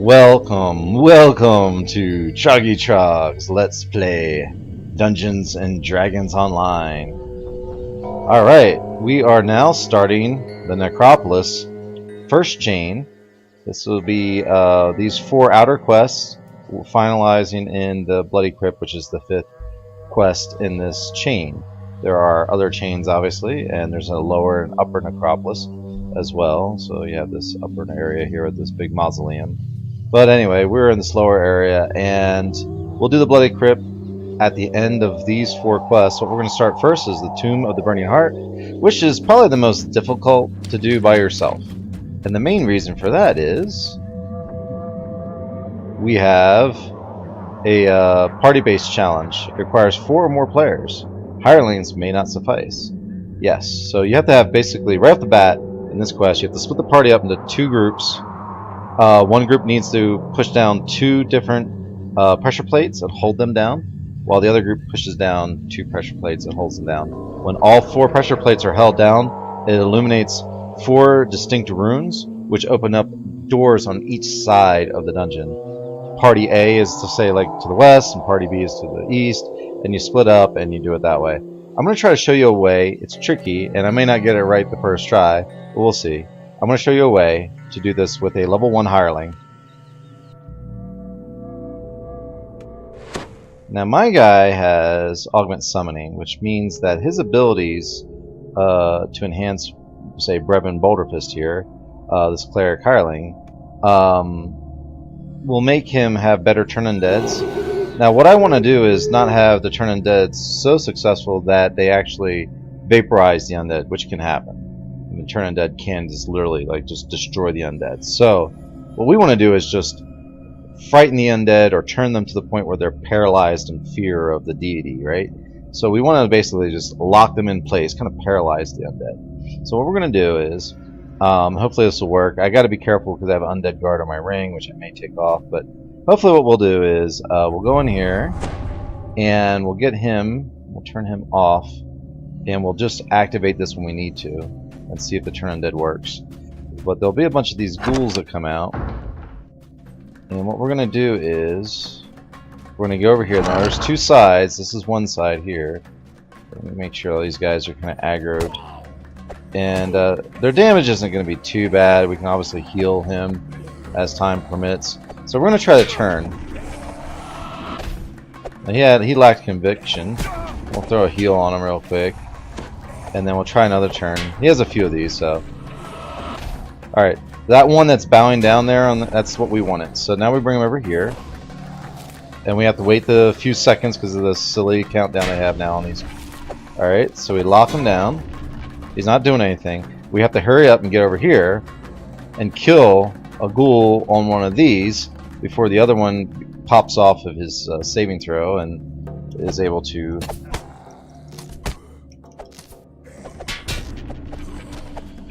Welcome to Troggy Trog's Let's Play Dungeons and Dragons Online. Alright, we are now starting the Necropolis first chain. This will be these 4 outer quests, finalizing in the Bloody Crypt, which is the 5th quest in this chain. There are other chains, obviously, and there's a lower and upper Necropolis as well. So you have this upper area here with this big mausoleum. But anyway, we're in this lower area, and we'll do the Bloody Crypt at the end of these 4 quests. What we're going to start first is the Tomb of the Burning Heart, which is probably the most difficult to do by yourself. And the main reason for that is we have a party-based challenge. It requires 4 or more players. Hirelings may not suffice. Yes, so you have to have basically, right off the bat, in this quest, you have to split the party up into 2 groups. One group needs to push down 2 different pressure plates and hold them down, while the other group pushes down 2 pressure plates and holds them down. When all 4 pressure plates are held down, it illuminates 4 distinct runes, which open up doors on each side of the dungeon. Party A is to say, like, to the west, and Party B is to the east, and you split up and you do it that way. I'm going to try to show you a way. It's tricky, and I may not get it right the first try, but we'll see. I'm going to show you a way to do this with a level 1 hireling. Now my guy has augment summoning, which means that his abilities to enhance, say, Brevin Boulderfist here, this cleric hireling, will make him have better turn undeads. Now what I want to do is not have the turn undeads so successful that they actually vaporize the undead, which can happen. I mean, turn undead can just literally just destroy the undead. So what we want to do is just frighten the undead or turn them to the point where they're paralyzed in fear of the deity, right? So we want to basically just lock them in place, kind of paralyze the undead. So what we're going to do is, hopefully this will work. I got to be careful because I have an undead guard on my ring, which I may take off, but hopefully what we'll do is we'll go in here and we'll get him, we'll turn him off, and we'll just activate this when we need to and see if the turn undead works. But there'll be a bunch of these ghouls that come out, and what we're going to do is we're going to go over here. Now there's 2 sides. This is one side here. Let me make sure all these guys are kind of aggroed, and their damage isn't going to be too bad. We can obviously heal him as time permits. So we're going to try to turn. Now he lacked conviction. We'll throw a heal on him real quick, and then we'll try another turn. He has a few of these, so. Alright, that one that's bowing down there, that's what we wanted. So now we bring him over here, and we have to wait the few seconds because of the silly countdown they have now on these. Alright, so we lock him down. He's not doing anything. We have to hurry up and get over here and kill a ghoul on one of these before the other one pops off of his saving throw and is able to.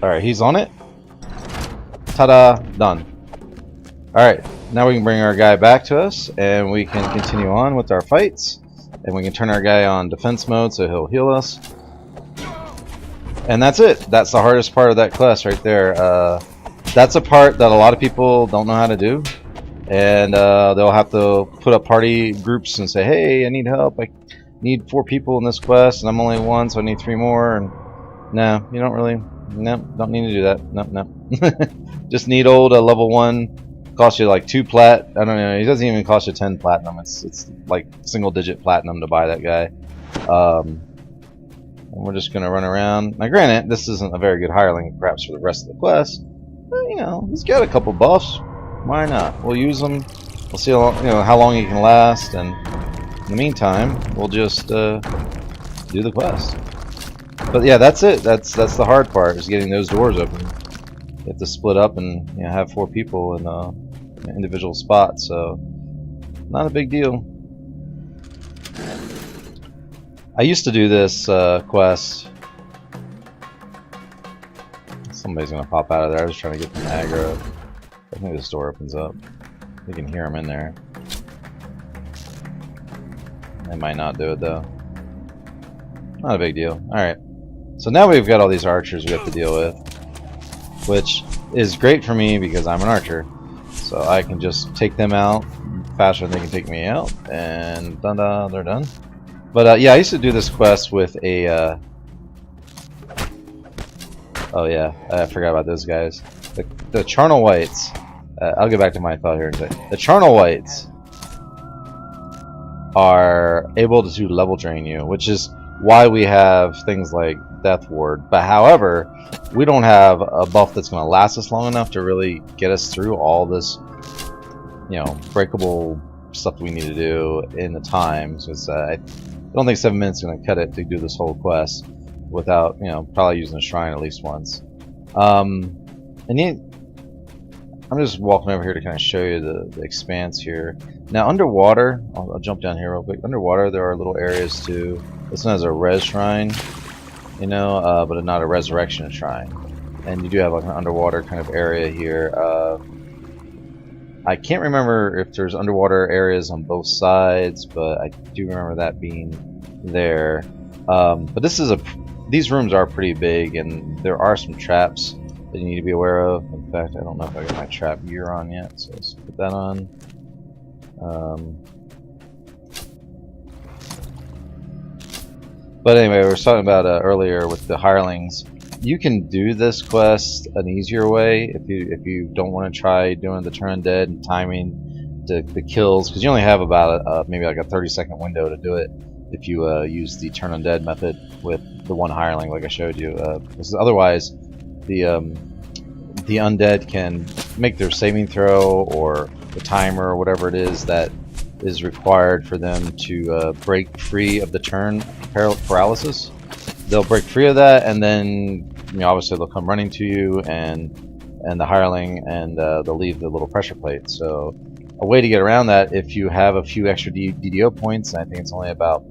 Alright, he's on it. Ta-da! Done. Alright, now we can bring our guy back to us and we can continue on with our fights, and we can turn our guy on defense mode so he'll heal us. And that's it. That's the hardest part of that quest right there. That's a part that a lot of people don't know how to do, and they'll have to put up party groups and say, hey, I need help, I need 4 people in this quest and I'm only 1, so I need 3 more. And no, you don't really, no, don't need to do that. No. Just need old level 1, cost you like 2 plat. I don't know, it doesn't even cost you 10 platinum. It's like single-digit platinum to buy that guy. And we're just gonna run around. Now granted, this isn't a very good hireling perhaps for the rest of the quest, but you know, he's got a couple buffs. Why not? We'll use them. We'll see how long he can last, and in the meantime, we'll just do the quest. But yeah, that's it. That's the hard part, is getting those doors open. You have to split up and have 4 people in an individual spot, so not a big deal. I used to do this quest. Somebody's gonna pop out of there. I was trying to get them aggro. I think this door opens up. You can hear them in there. They might not do it though. Not a big deal. Alright. So now we've got all these archers we have to deal with, which is great for me because I'm an archer. So I can just take them out faster than they can take me out, and dun-da, they're done. But yeah, I used to do this quest with a oh yeah, I forgot about those guys. The charnel whites. I'll get back to my thought here in a second. The charnel whites are able to level drain you, which is why we have things like Death Ward. But however, we don't have a buff that's going to last us long enough to really get us through all this, you know, breakable stuff we need to do in the time. So I don't think 7 minutes is going to cut it to do this whole quest without, you know, probably using a shrine at least once. I'm just walking over here to kind of show you the expanse here. Now underwater, I'll jump down here real quick. Underwater there are little areas too. This one has a res shrine, you know, but not a resurrection shrine. And you do have like an underwater kind of area here. I can't remember if there's underwater areas on both sides, but I do remember that being there. But these rooms are pretty big, and there are some traps that you need to be aware of. In fact, I don't know if I got my trap gear on yet, so let's put that on. But anyway, we were talking about earlier with the hirelings. You can do this quest an easier way if you don't want to try doing the turn undead and timing the kills, because you only have about maybe like a 30-second window to do it if you use the turn undead method with the one hireling like I showed you. Because otherwise, the undead can make their saving throw or the timer or whatever it is that is required for them to break free of the turn paralysis. They'll break free of that, and then, you know, obviously they'll come running to you and the hireling, and they'll leave the little pressure plate. So a way to get around that, if you have a few extra DDO points, and I think it's only about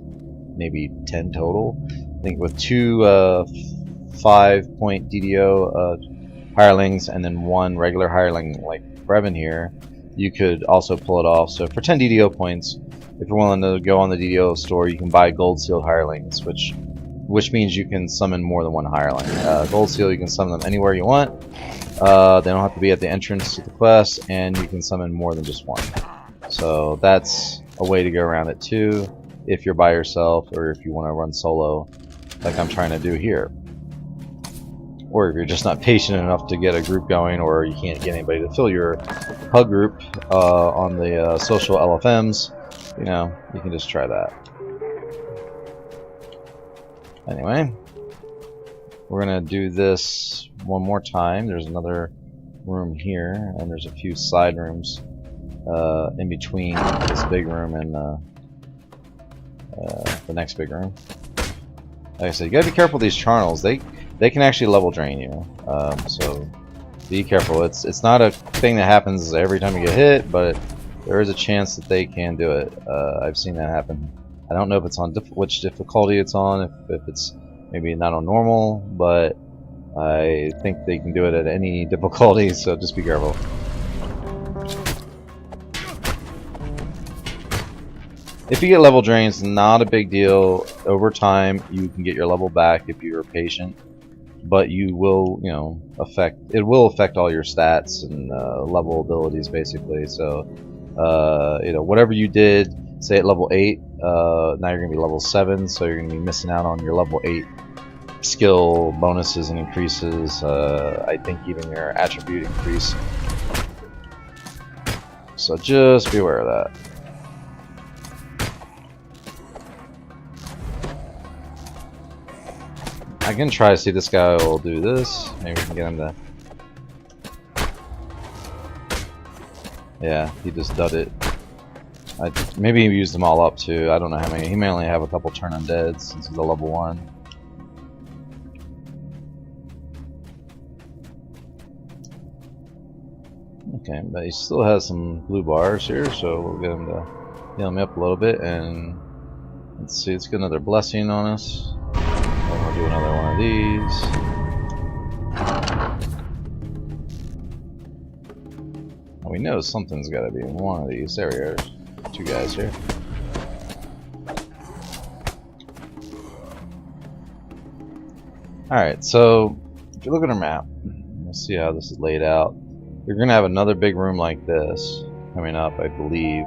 maybe 10 total. I think with two 5-point DDO hirelings and then one regular hireling like Brevin here, you could also pull it off. So for 10 DDO points, if you're willing to go on the DDO store, you can buy gold sealed hirelings, which means you can summon more than one hireling. Gold seal, you can summon them anywhere you want. They don't have to be at the entrance to the quest, and you can summon more than just one. So that's a way to go around it too, if you're by yourself or if you want to run solo like I'm trying to do here. Or if you're just not patient enough to get a group going, or you can't get anybody to fill your hug group on the social LFMs, you know, you can just try that. Anyway, we're gonna do this one more time. There's another room here, and there's a few side rooms in between this big room and the next big room. Like I said, you gotta be careful with these charnels. They can actually level drain you, so be careful. It's not a thing that happens every time you get hit, but there is a chance that they can do it. I've seen that happen. I don't know if it's on which difficulty it's on, if it's maybe not on normal, but I think they can do it at any difficulty, so just be careful. If you get level drains, not a big deal. Over time, you can get your level back if you're patient, but you will, you know, it will affect all your stats and level abilities basically. So, you know, whatever you did, say at level 8, now you're going to be level 7, so you're going to be missing out on your level 8 skill bonuses and increases. I think even your attribute increase. So just be aware of that. I can try to see this guy will do this. Maybe we can get him to... Yeah, he just did it. Maybe he used them all up too. I don't know how many. He may only have a couple turn undead since he's a level 1. Okay, but he still has some blue bars here, so we'll get him to heal me up a little bit. And let's see, let's get another blessing on us. And we'll do another one of these. Well, we know something's got to be in one of these. There we are. 2 guys here. Alright, so if you look at our map, let's see how this is laid out. you're gonna have another big room like this coming up, I believe,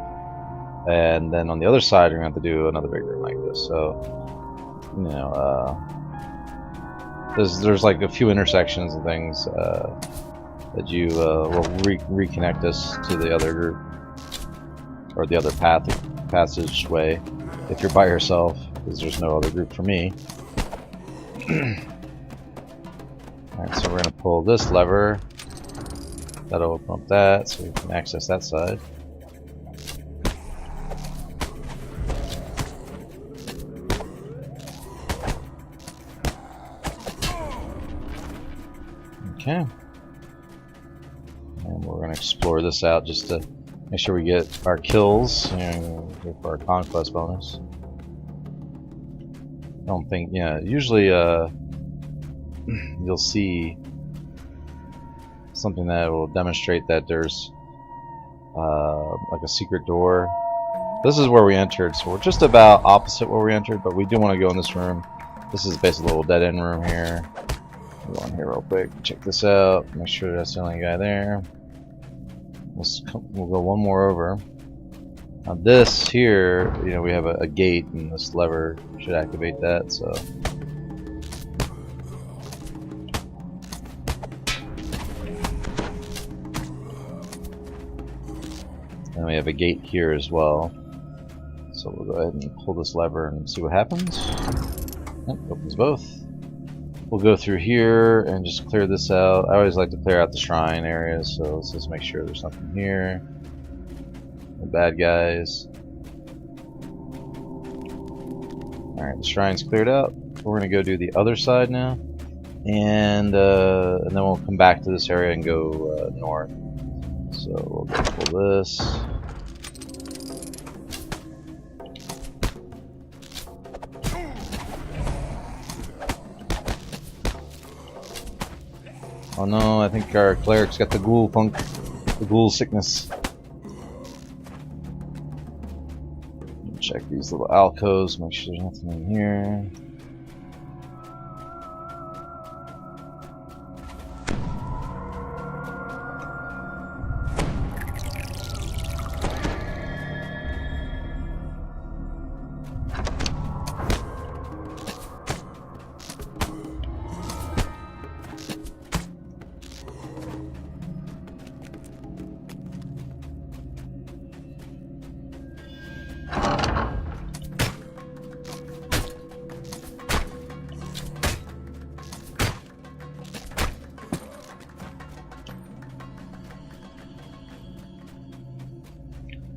and then on the other side you're gonna have to do another big room like this. So, you know, there's like a few intersections and things that you will reconnect us to the other group or the other passageway if you're by yourself, because there's no other group for me. Alright, so we're going to pull this lever. That'll open up that, so we can access that side. Okay. And we're going to explore this out just to make sure we get our kills and go for our conquest bonus. I don't think, yeah, usually you'll see something that will demonstrate that there's like a secret door. This is where we entered, so we're just about opposite where we entered, but we do want to go in this room. This is basically a little dead end room here. Go on here real quick, check this out, make sure that's the only guy there. We'll go one more over. Now this here, you know, we have a gate, and this lever should activate that. So and we have a gate here as well. So we'll go ahead and pull this lever and see what happens. Yep, opens both. We'll go through here and just clear this out. I always like to clear out the shrine areas, so let's just make sure there's nothing here. The bad guys. Alright, the shrine's cleared out. We're going to go do the other side now. And then we'll come back to this area and go north. So we'll go pull this. Oh no, I think our cleric's got the ghoul funk, the ghoul sickness. Check these little alcoves, make sure there's nothing in here.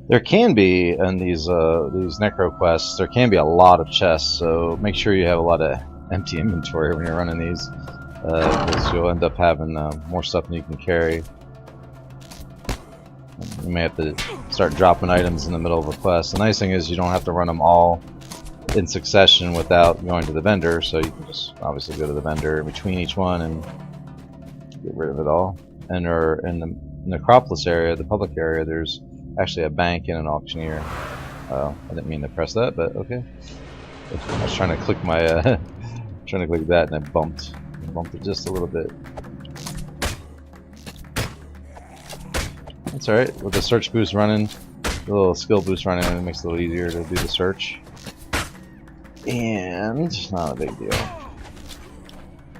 There can be, in these necro quests, there can be a lot of chests, so make sure you have a lot of empty inventory when you're running these, because you'll end up having more stuff than you can carry. You may have to start dropping items in the middle of a quest. The nice thing is you don't have to run them all in succession without going to the vendor, so you can just obviously go to the vendor in between each one and get rid of it all. And in the Necropolis area, the public area, there's actually a bank and an auctioneer. I didn't mean to press that, but okay. I was trying to click my trying to click that, and I bumped it just a little bit. That's alright. With the search boost running, the little skill boost running, it makes it a little easier to do the search. And not a big deal.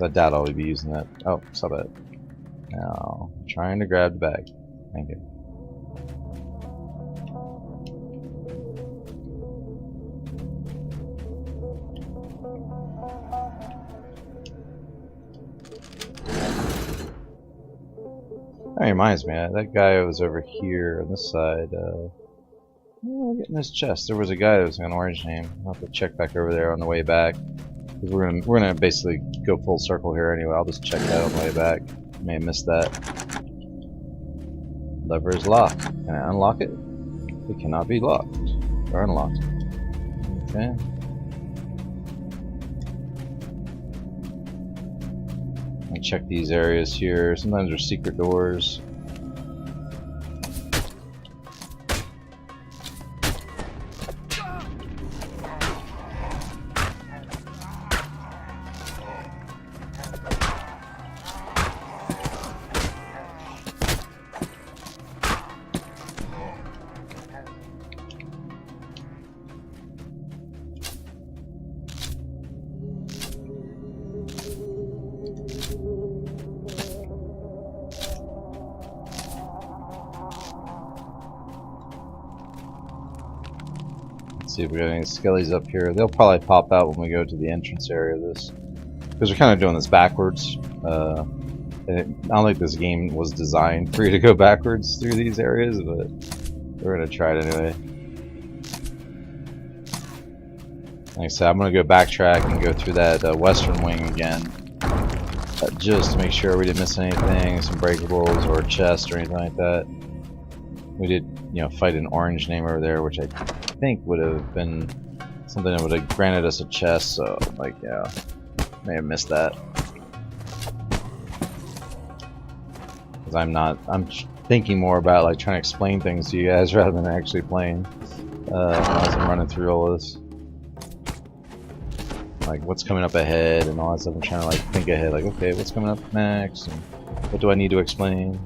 I doubt I'll be using that. Oh, stop it. Now, I'm trying to grab the bag. Thank you. That reminds me, that guy was over here on this side. We're getting this chest. There was a guy that was an orange name. I'll have to check back over there on the way back. We're gonna basically go full circle here anyway. I'll just check that on the way back. May have missed that. Lever is locked. Can I unlock it? It cannot be locked or unlocked. Okay. Check these areas here. Sometimes there's secret doors. Let's see if we got any skellies up here. They'll probably pop out when we go to the entrance area of this. Because we're kind of doing this backwards. I don't think this game was designed for you to go backwards through these areas, but we're going to try it anyway. Like I said, I'm going to go backtrack and go through that western wing again. Just to make sure we didn't miss anything, some breakables or chests or anything like that. We did, you know, fight an orange name over there, which I think would have been something that would have granted us a chest, so, like, yeah, may have missed that. Because I'm thinking more about, like, trying to explain things to you guys rather than actually playing, as I'm running through all this. Like, what's coming up ahead and all that stuff. I'm trying to, like, think ahead, like, okay, what's coming up next, and what do I need to explain?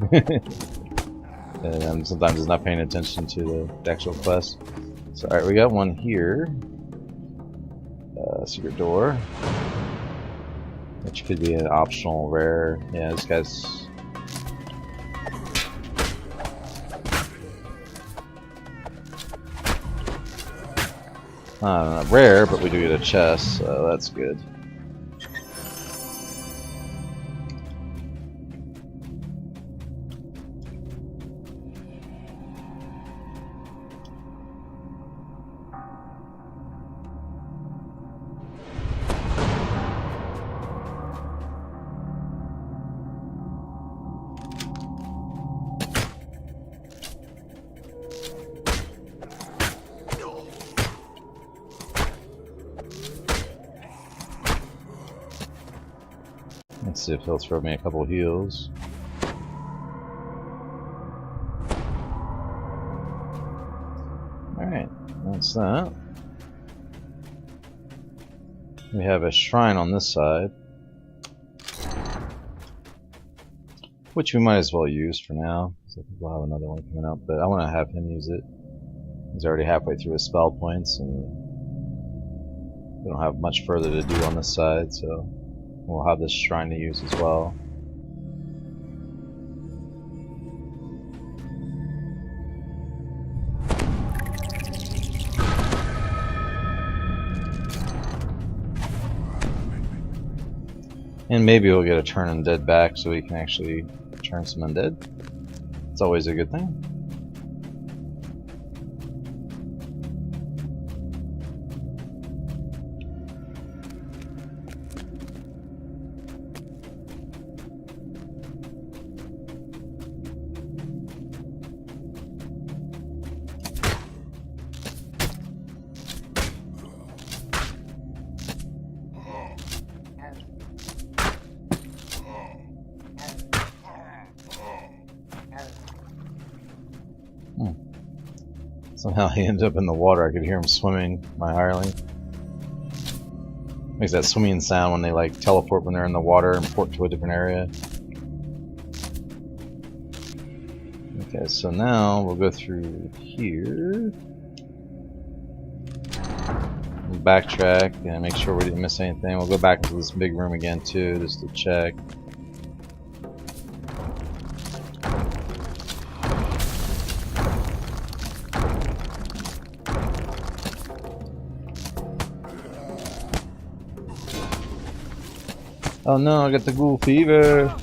And sometimes it's not paying attention to the actual quest. So, alright, we got one here. Secret door. Which could be an optional rare. Yeah, this guy's... not rare, but we do get a chest, so that's good. Let's see if he'll throw me a couple of heals. Alright, that's that. We have a shrine on this side, which we might as well use for now. So I think we'll have another one coming up, but I want to have him use it. He's already halfway through his spell points, and we don't have much further to do on this side, so we'll have this shrine to use as well. And maybe we'll get a turn undead back so we can actually turn some undead. It's always a good thing. Somehow he ended up in the water. I could hear him swimming, my hireling. Makes that swimming sound when they like teleport when they're in the water and port to a different area. Okay, so now we'll go through here. We'll backtrack and make sure we didn't miss anything. We'll go back into this big room again too, just to check. Oh no, I got the ghoul fever.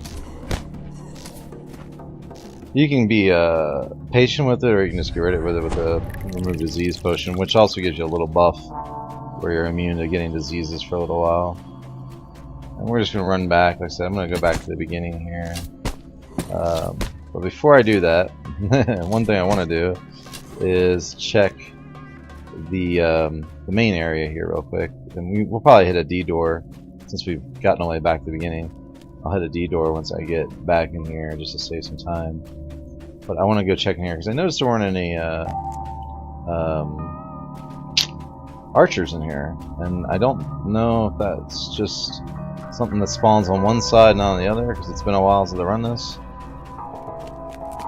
You can be patient with it, or you can just get rid of it with a remove disease potion, which also gives you a little buff where you're immune to getting diseases for a little while. And we're just going to run back. Like I said, I'm going to go back to the beginning here. But before I do that, one thing I want to do is check the main area here real quick. And we'll probably hit a D door. Since we've gotten all the way back to the beginning, I'll hit a D door once I get back in here just to save some time. But I want to go check in here because I noticed there weren't any archers in here, and I don't know if that's just something that spawns on one side, not on the other, because it's been a while since I run this.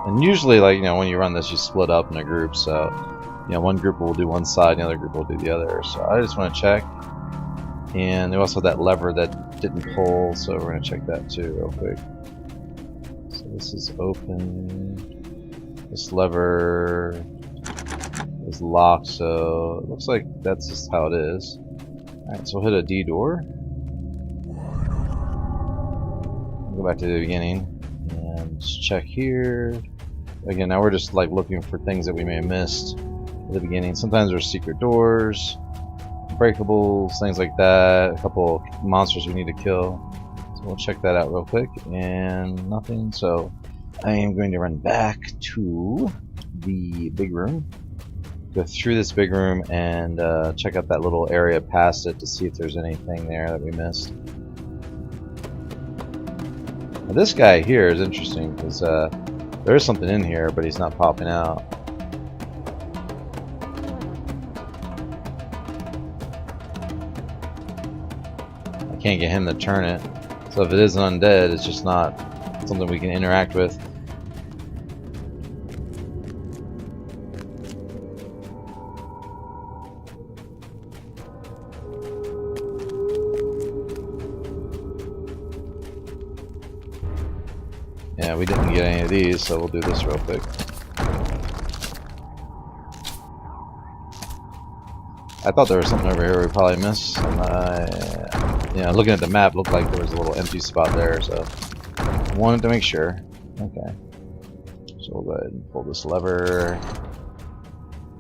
And usually, like, you know, when you run this, you split up in a group, so you know, one group will do one side, and the other group will do the other. So I just want to check. And they also had that lever that didn't pull, so we're going to check that too real quick. So this is open. This lever is locked, so it looks like that's just how it is. Alright, so we'll hit a D door. Go back to the beginning and just check here. Again, now we're just like looking for things that we may have missed at the beginning. Sometimes there's secret doors, breakables, things like that. A couple monsters we need to kill. So we'll check that out real quick, and nothing. So I am going to run back to the big room, go through this big room, and check out that little area past it to see if there's anything there that we missed. Now, this guy here is interesting because there is something in here, but he's not popping out. I can't get him to turn it. So if it is undead, it's just not something we can interact with. Yeah, we didn't get any of these, so we'll do this real quick. I thought there was something over here we probably missed. Yeah, looking at the map, looked like there was a little empty spot there, so wanted to make sure. Okay, so we'll go ahead and pull this lever,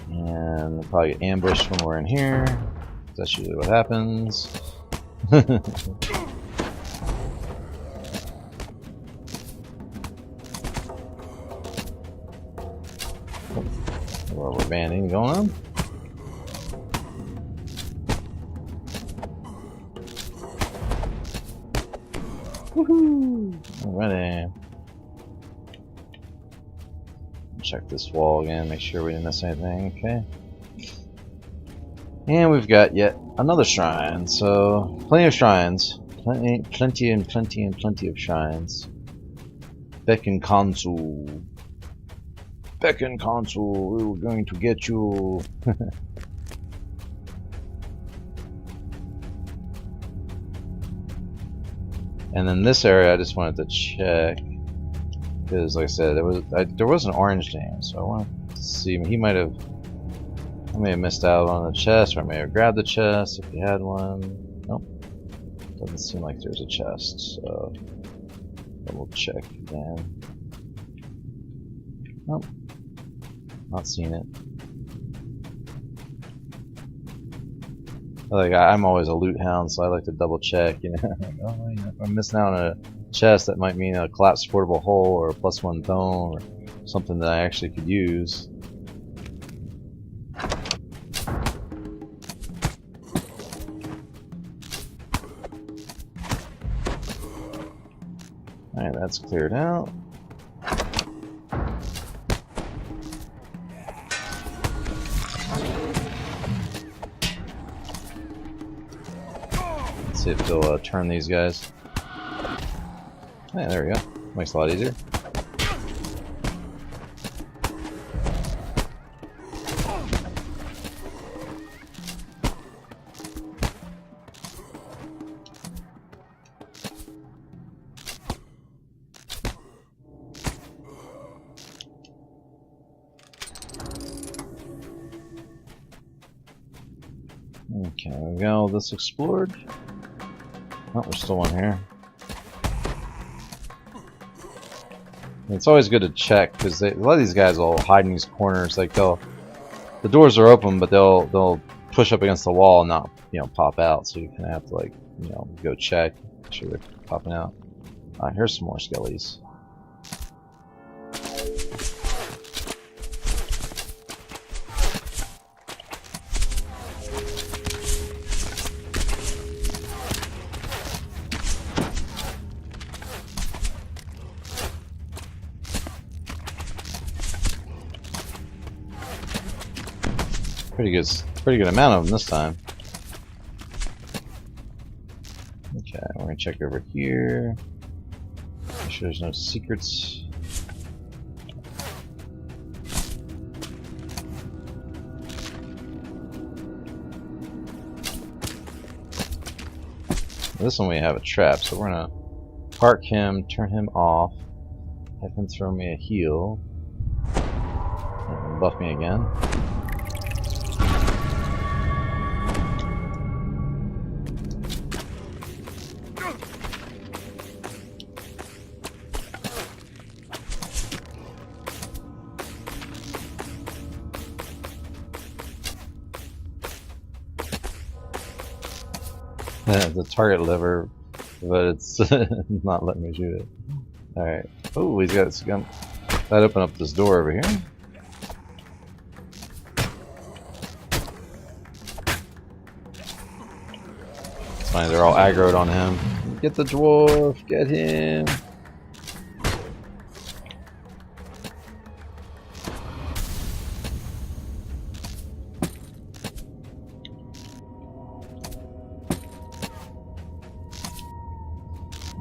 and we'll probably get ambushed when we're in here. That's usually what happens. Rubber banding going on. Woohoo! Alrighty. Check this wall again, make sure we didn't miss anything. Okay. And we've got yet another shrine. So plenty of shrines. Plenty of shrines. Bekenkhonsu. Bekenkhonsu, we're going to get you. And then this area, I just wanted to check because, like I said, there was an orange name, so I wanted to see. I may have missed out on the chest, or I may have grabbed the chest if you had one. Nope, doesn't seem like there's a chest. So double check again. Nope. Not seeing it. Like I'm always a loot hound, so I like to double check. You know, like, oh, you know, if I'm missing out on a chest, that might mean a collapsed portable hull or a +1 tone or something that I actually could use. All right, that's cleared out. See if they'll turn these guys. Yeah, there we go. Makes it a lot easier. Okay, we got all this explored. Oh, there's still one here. It's always good to check because a lot of these guys will hide in these corners. Like the doors are open, but they'll push up against the wall and not pop out. So you kind of have to like go check, make sure they're popping out. Here's some more skellies. Pretty good amount of them this time. Okay, we're gonna check over here. Make sure there's no secrets. This one we have a trap, so we're gonna park him, turn him off, have him throw me a heal, and buff me again. the target lever, but it's not letting me shoot it. Alright. Oh, he's got some gun. That opened up this door over here. It's funny, they're all aggroed on him. Get the dwarf! Get him!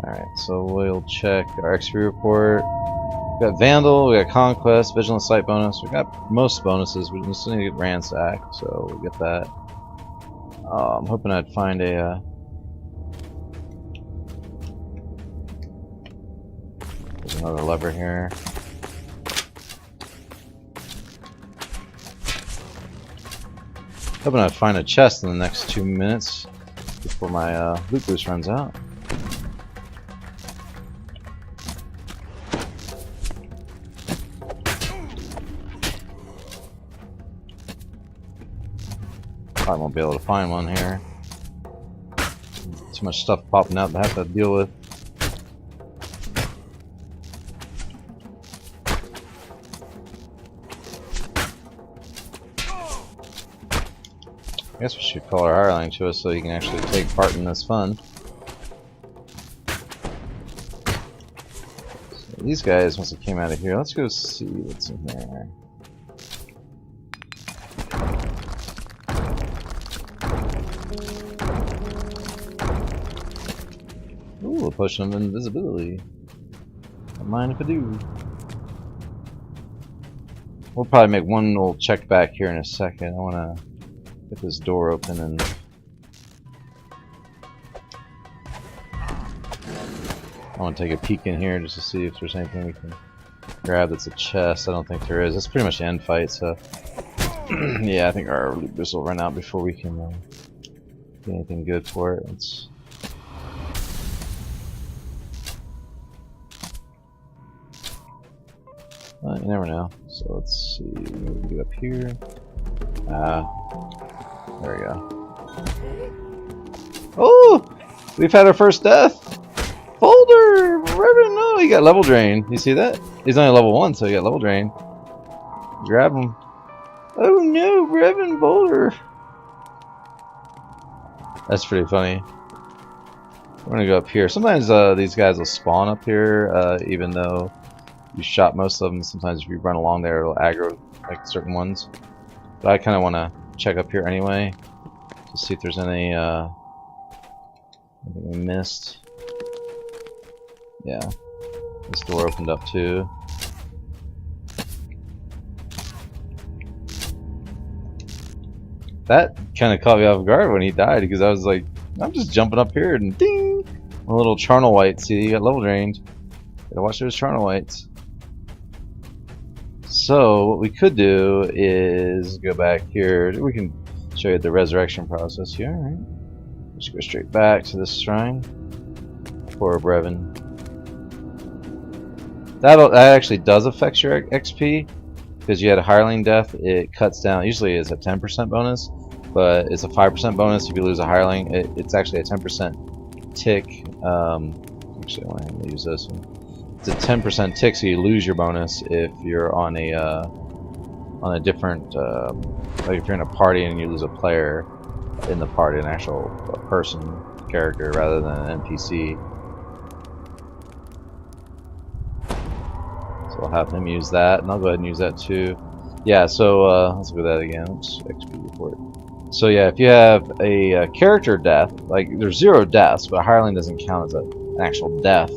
Alright, so we'll check our XP report. We got Vandal, we got Conquest, Vigilant Sight bonus. We got most bonuses. We just need to get Ransack, so we'll get that. I'm hoping I'd find a. There's another lever here. Hoping I'd find a chest in the next 2 minutes before my loot boost runs out. Probably won't be able to find one here. Too much stuff popping out to have to deal with. I guess we should call our hireling to us so he can actually take part in this fun. So these guys, once they came out of here, let's go see what's in here. Ooh, a potion of invisibility. Don't mind if I do. We'll probably make one little check back here in a second. I want to get this door open and I want to take a peek in here just to see if there's anything we can grab that's a chest. I don't think there is. It's pretty much the end fight, so yeah, I think our loot boost will run out before we can get anything good for it. It's you never know. So let's see. We can get up here. There we go. Oh! We've had our first death! Boulder! Reverend, no! He got level drain. You see that? He's only level 1, so he got level drain. Grab him. Oh no! Reverend Boulder! That's pretty funny. We're gonna go up here. Sometimes these guys will spawn up here, even though you shot most of them. Sometimes if you run along there, it'll aggro like certain ones. But I kind of want to check up here anyway to see if there's any anything we missed. Yeah, this door opened up too. That kind of caught me off guard when he died because I was like, I'm just jumping up here and ding, a little charnel white. See, he got level drained. Gotta watch those charnel whites. So what we could do is go back here. We can show you the resurrection process here. Right? Just go straight back to this shrine for Brevin. That actually does affect your XP because you had a hireling death. It cuts down. Usually it's a 10% bonus, but it's a 5% bonus if you lose a hireling. It's actually a 10% tick. Actually, I want to use this one. It's a 10% tick, so you lose your bonus if you're on a different, like if you're in a party and you lose a player in the party, an actual person, character, rather than an NPC. So I'll have him use that, and I'll go ahead and use that too. Yeah, so let's go that again. Oops, XP report. So yeah, if you have a character death, like there's 0 deaths, but a hireling doesn't count as an actual death,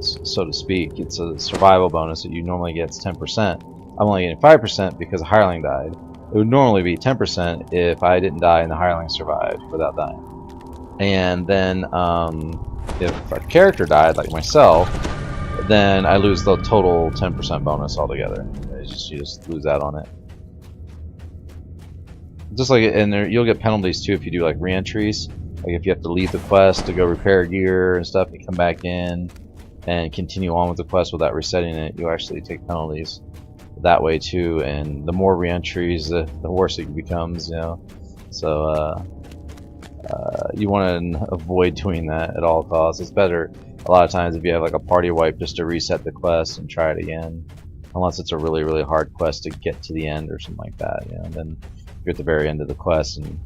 so to speak. It's a survival bonus that you normally get 10%. I'm only getting 5% because a hireling died. It would normally be 10% if I didn't die and the hireling survived without dying. And then if a character died, like myself, then I lose the total 10% bonus altogether. You just lose out on it. Just like, and there, you'll get penalties too if you do like re-entries. Like if you have to leave the quest to go repair gear and stuff, you come back in and continue on with the quest without resetting it, you actually take penalties that way too. And the more re-entries, the worse it becomes, you know. So you want to avoid doing that at all costs. It's better a lot of times if you have like a party wipe just to reset the quest and try it again. Unless it's a really, really hard quest to get to the end or something like that, you know. Then you're at the very end of the quest and,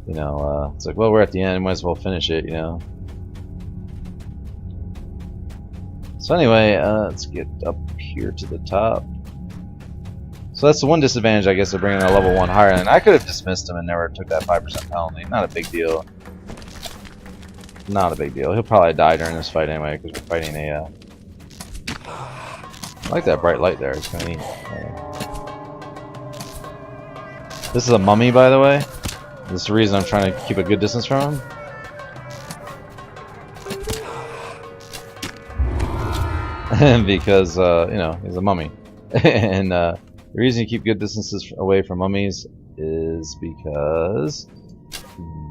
you know, it's like, well, we're at the end, might as well finish it, you know. So anyway, let's get up here to the top. So that's the one disadvantage, I guess, of bringing a level 1 higher. And I could have dismissed him and never took that 5% penalty. Not a big deal. Not a big deal. He'll probably die during this fight anyway, because we're fighting a... I like that bright light there. It's kind of neat. This is a mummy, by the way. This is the reason I'm trying to keep a good distance from him. Because, you know, he's a mummy. And the reason you keep good distances away from mummies is because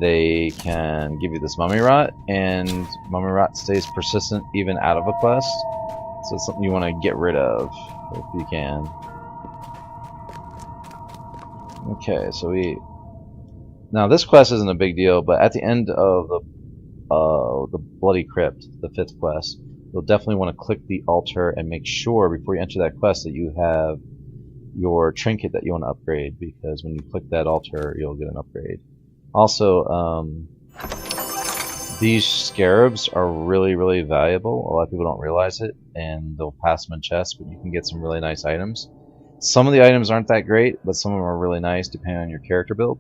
they can give you this mummy rot, and mummy rot stays persistent even out of a quest. So it's something you want to get rid of if you can. Okay, so now this quest isn't a big deal, but at the end of the Bloody Crypt, the 5th quest, you'll definitely want to click the altar and make sure before you enter that quest that you have your trinket that you want to upgrade, because when you click that altar, you'll get an upgrade. Also, these scarabs are really, really valuable. A lot of people don't realize it, and they'll pass them in chests, but you can get some really nice items. Some of the items aren't that great, but some of them are really nice depending on your character build.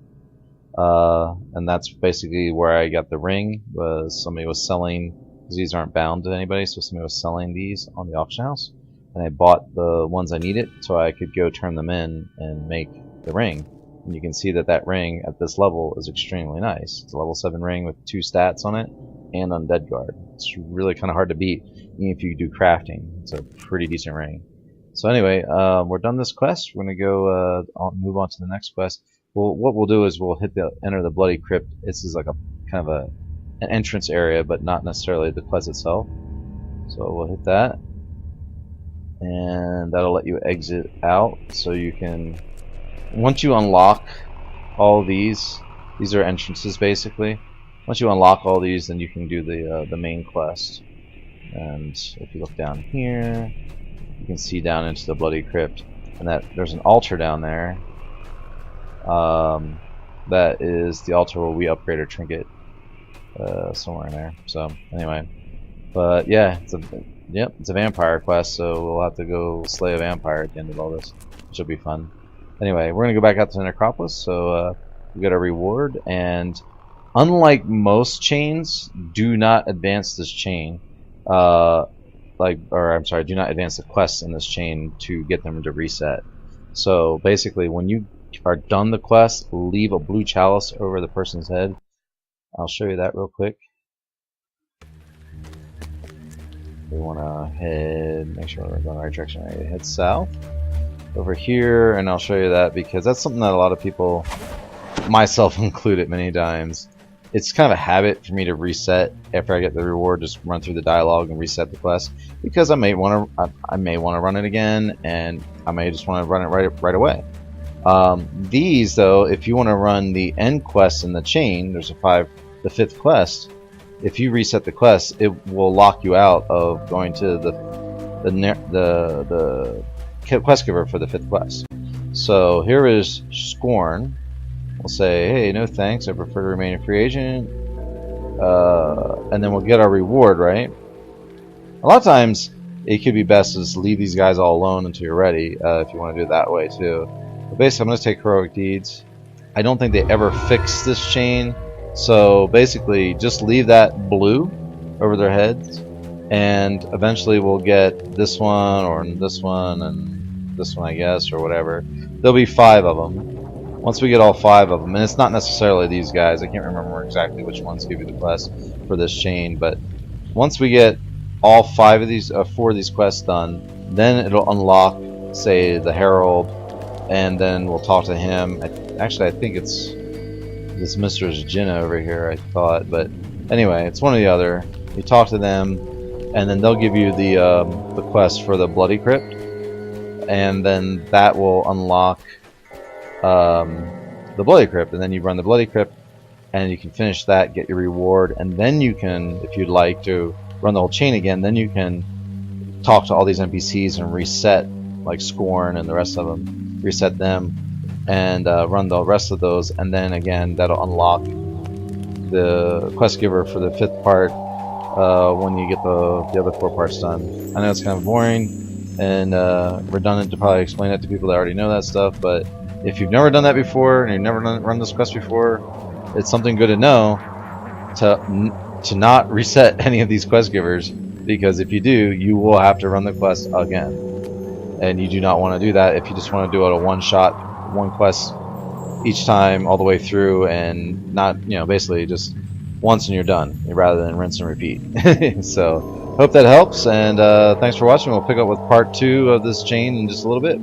And that's basically where I got the ring, was somebody was selling, because these aren't bound to anybody, so somebody was selling these on the auction house. And I bought the ones I needed so I could go turn them in and make the ring. And you can see that that ring at this level is extremely nice. It's a level 7 ring with 2 stats on it and Undead Guard. It's really kind of hard to beat even if you do crafting. It's a pretty decent ring. So anyway, we're done this quest. We're going to go move on to the next quest. Well, what we'll do is we'll enter the Bloody Crypt. This is like a kind of an entrance area, but not necessarily the quest itself. So we'll hit that. And that'll let you exit out, so you can, once you unlock all these are entrances basically. Once you unlock all these, then you can do the main quest. And if you look down here, you can see down into the Bloody Crypt, and that there's an altar down there. That is the altar where we upgrade our trinket, somewhere in there. So anyway, but yeah, it's a vampire quest, so we'll have to go slay a vampire at the end of all this, which will be fun. Anyway, we're gonna go back out to the Necropolis, so we got a reward, and unlike most chains, do not advance this chain. Do not advance the quests in this chain to get them to reset. So basically, when you are done the quest, leave a blue chalice over the person's head. I'll show you that real quick. We want to make sure we're going the right direction. Right? Head south over here, and I'll show you that because that's something that a lot of people, myself included, many times. It's kind of a habit for me to reset after I get the reward. Just run through the dialogue and reset the quest because I may want to run it again, and I may just want to run it right away. These though, if you want to run the end quest in the chain, there's the 5th quest. If you reset the quest, it will lock you out of going to the quest giver for the 5th quest. So here is Scorn. We'll say, hey, no thanks, I prefer to remain a free agent. And then we'll get our reward, right? A lot of times, it could be best to just leave these guys all alone until you're ready, if you want to do it that way too. But basically, I'm going to take Heroic Deeds. I don't think they ever fixed this chain. So basically, just leave that blue over their heads, and eventually we'll get this one, or this one, and this one, I guess, or whatever. There'll be 5 of them. Once we get all 5 of them, and it's not necessarily these guys, I can't remember exactly which ones give you the quest for this chain, but once we get all 4 of these quests done, then it'll unlock, say, the Herald, and then we'll talk to him. Actually, I think it's this Mr. Jinna over here, I thought, but anyway, it's one or the other. You talk to them, and then they'll give you the quest for the Bloody Crypt, and then that will unlock the Bloody Crypt, and then you run the Bloody Crypt, and you can finish that, get your reward, and then you can, if you'd like to run the whole chain again, then you can talk to all these NPCs and reset, like Scorn and the rest of them, reset them, and run the rest of those, and then again that'll unlock the quest giver for the 5th part when you get the other 4 parts done. I know it's kind of boring and redundant to probably explain it to people that already know that stuff, but if you've never done that before and you've never run this quest before, it's something good to know to not reset any of these quest givers, because if you do, you will have to run the quest again, and you do not want to do that if you just want to do it a one-shot, one quest each time all the way through, and not, you know, basically just once and you're done, rather than rinse and repeat. So hope that helps, and thanks for watching. We'll pick up with part 2 of this chain in just a little bit.